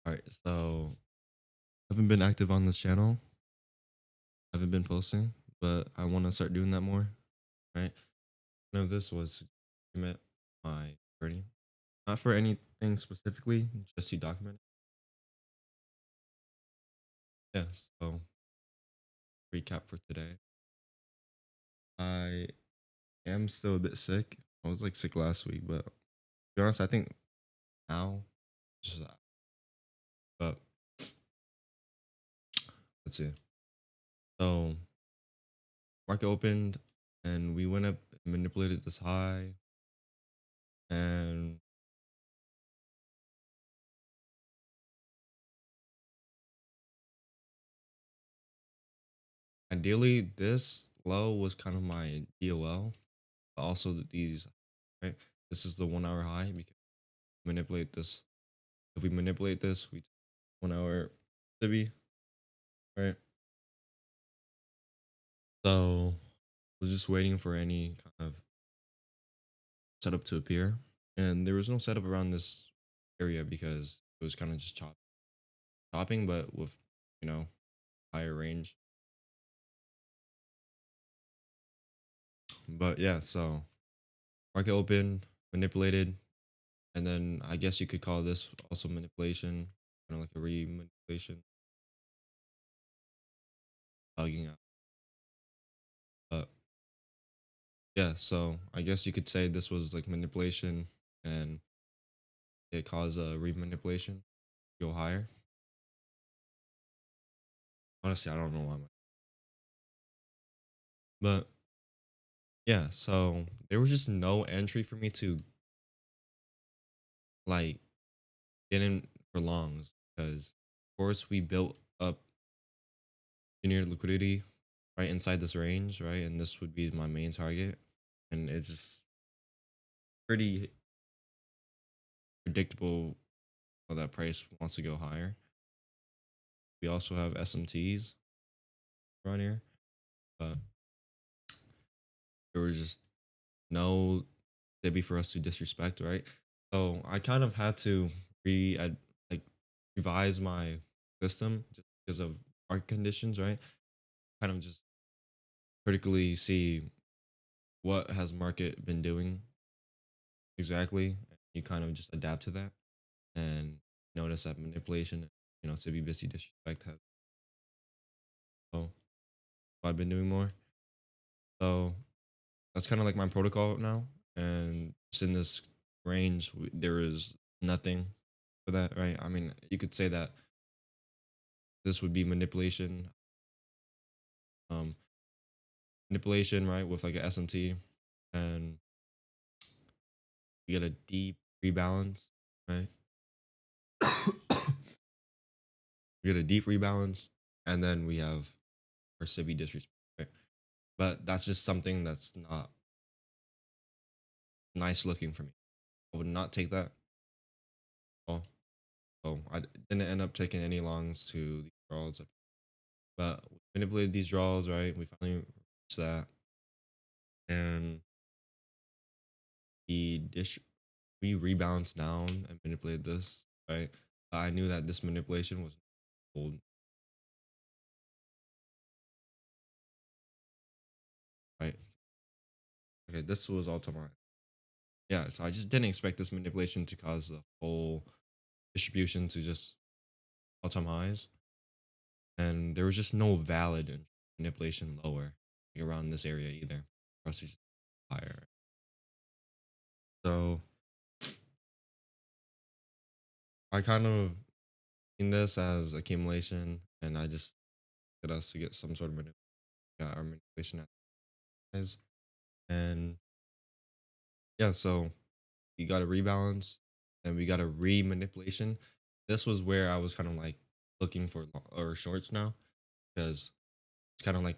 All right, so I haven't been active on this channel. I haven't been posting, but I want to start doing that more. Right. None of this was to document my journey, not for anything specifically, just to document it. Yeah. So recap for today. I am still a bit sick. I was like sick last week, but to be honest, I think now just that. But let's see. So market opened and we went up and manipulated this high and ideally, this low was kind of my DOL, but also these, right? This is the 1 hour high because manipulate this. If we manipulate this, we 1 hour Cibi, right? So I was just waiting for any kind of setup to appear, and there was no setup around this area because it was kind of just chopping, but with you know higher range. But yeah, so market open, manipulated, and then I guess you could call this also manipulation, kind of like a re-manipulation, bugging out. But yeah, so I guess you could say this was like manipulation and it caused a re-manipulation go higher. Honestly, I don't know why. But yeah, so there was just no entry for me to like get in for longs because of course we built up junior liquidity right inside this range, right? And this would be my main target. And it's just pretty predictable how that price wants to go higher. We also have SMTs around here, but there was just no Dibby for us to disrespect, right? So I kind of had to like revise my system just because of market conditions, right? Kind of just critically see what has market been doing exactly. You kind of just adapt to that and notice that manipulation, Cibi busy disrespect has. So I've been doing more. So that's kind of like my protocol now. And just in this range, there is nothing for that, right? I mean, you could say that this would be um, manipulation, right, with like a SMT, and we get a deep rebalance, right? We get a deep rebalance, and then we have our Civi disrespect, right? But that's just something that's not nice looking for me. I would not take that. Oh, so I didn't end up taking any longs to these draws, but we manipulated these draws, right? We finally reached that, and we dish we rebalanced down and manipulated this, right? But I knew that this manipulation was old, right? Okay, this was all time high. Yeah, so I just didn't expect this manipulation to cause the whole distribution to just all time highs, and there was just no valid manipulation lower like, around this area either for us to just higher. So I kind of in this as accumulation, and I just get us to get some sort of our manipulation at highs, and yeah, so we got a rebalance and we got a re-manipulation. This was where I was kind of like looking for or shorts now because it's kind of like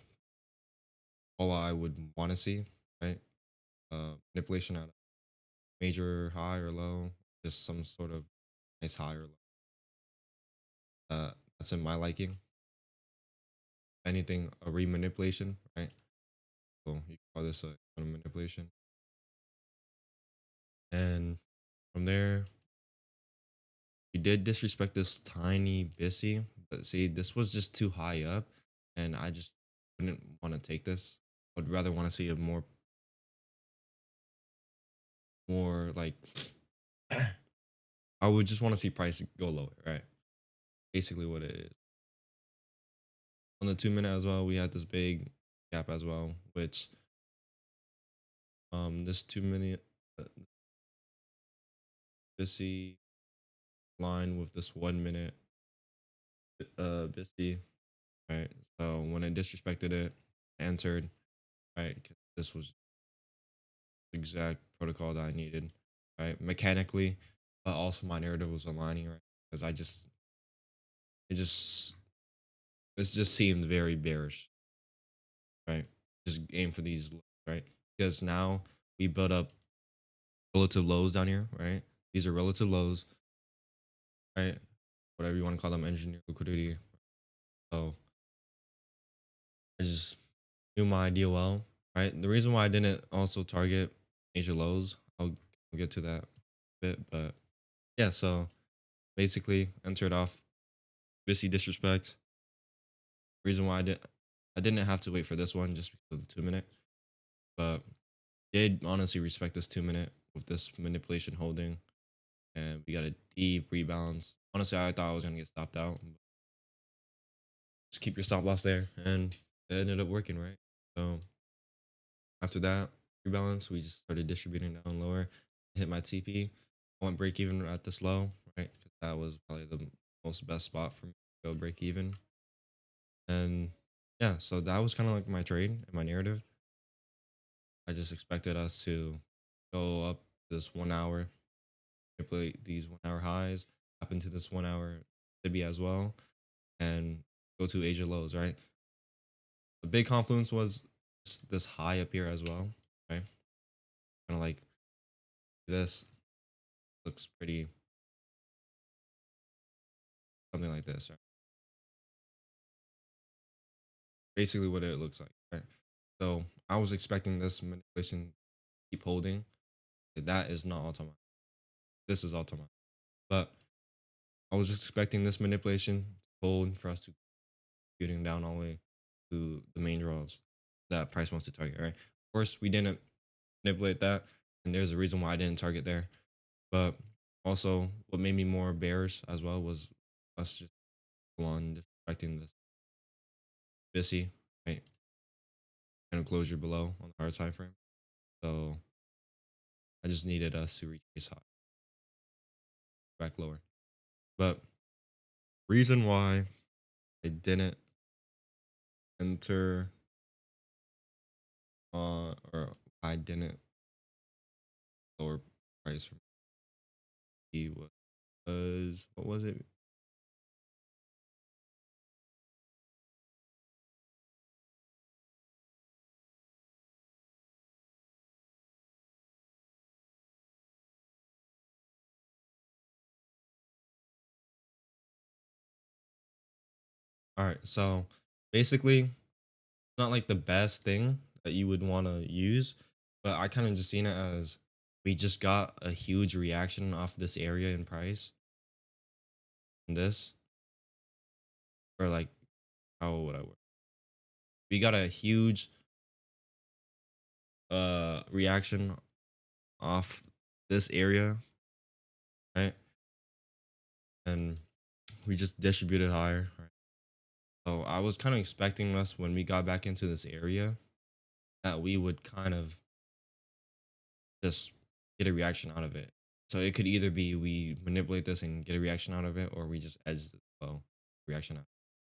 all I would want to see, right? Manipulation at a major high or low, just some sort of nice high or low. That's in my liking. Anything a re-manipulation, right? So you can call this a manipulation, and from there We did disrespect this tiny Bissy, but see, this was just too high up, and I just wouldn't want to take this. I'd rather want to see a more like I would just want to see price go lower, right? Basically, what it is. On the 2 minute as well, we had this big gap as well, which this 2 minute Bissy line with this 1 minute Bissy, right? So when I disrespected it, I entered, right? 'Cause this was the exact protocol that I needed, right? Mechanically, but also my narrative was aligning, right? Because it just, this just seemed very bearish, right? Just aim for these, right? Because now we built up relative lows down here, right? These are relative lows, right? Whatever you want to call them, engineer liquidity. So I just knew my idea well, right? The reason why I didn't also target major lows, I'll get to that bit, but yeah. So basically, entered off Bissy disrespect. Reason why I didn't have to wait for this one just because of the 2 minute, but did honestly respect this 2 minute with this manipulation holding, and we got a deep rebalance. Honestly, I thought I was gonna get stopped out. Just keep your stop loss there, and it ended up working, right? So after that rebalance, we just started distributing down lower, hit my TP, went break even at this low, right? 'Cause that was probably the most best spot for me to go break even. And yeah, so that was kind of like my trade and my narrative. I just expected us to go up this 1 hour, manipulate these 1 hour highs, tap into this 1 hour Tibia as well, and go to Asia lows, right? The big confluence was this high up here as well, right? Kind of like this looks pretty something like this, right? Basically what it looks like, right? So I was expecting this manipulation to keep holding. That is not all time. This is all time. But I was just expecting this manipulation to hold for us to getting down all the way to the main draws that price wants to target, right? Of course, we didn't manipulate that, and there's a reason why I didn't target there. But also, what made me more bearish as well was us just go on expecting this Bissy, right? And a closure below on the hard time frame. So I just needed us to retrace high, back lower. But reason why I didn't enter or I didn't lower price from E was what was it? All right, so basically, it's not like the best thing that you would want to use, but I kind of just seen it as we just got a huge reaction off this area in price and this, or like how would I work? We got a huge reaction off this area, right? And we just distributed higher, right? So I was kind of expecting us when we got back into this area that we would kind of just get a reaction out of it. So it could either be we manipulate this and get a reaction out of it, or we just edge the low reaction out.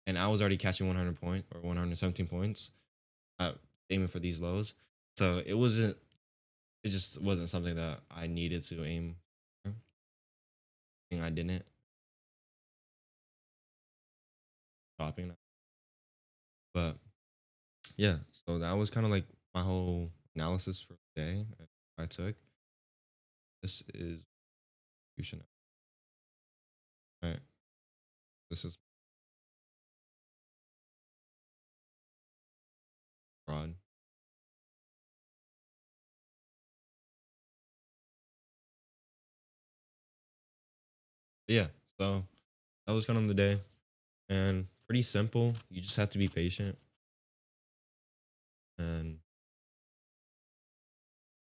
And I was already catching 100 point or 117 points, aiming for these lows. So it wasn't. It just wasn't something that I needed to aim for. I didn't stopping that. But yeah, so that was kind of like my whole analysis for the day I took. This is execution. Right. This is fraud. Yeah. So that was kind of the day, and pretty simple. You just have to be patient.